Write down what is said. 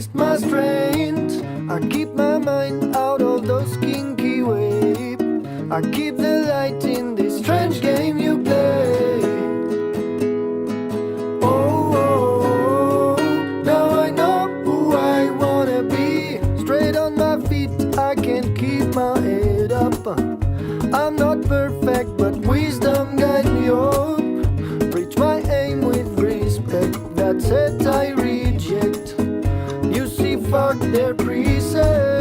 waste my strength. I keep my mind out of those kinky waves. I keep the light in this strange game you play. Oh, oh, oh, now I know who I wanna be. Straight on my feet, I can't keep my head up. I'm not perfect, but wisdom guide me up. Reach my aim with respect, that's it I reject. You see, fuck their preset.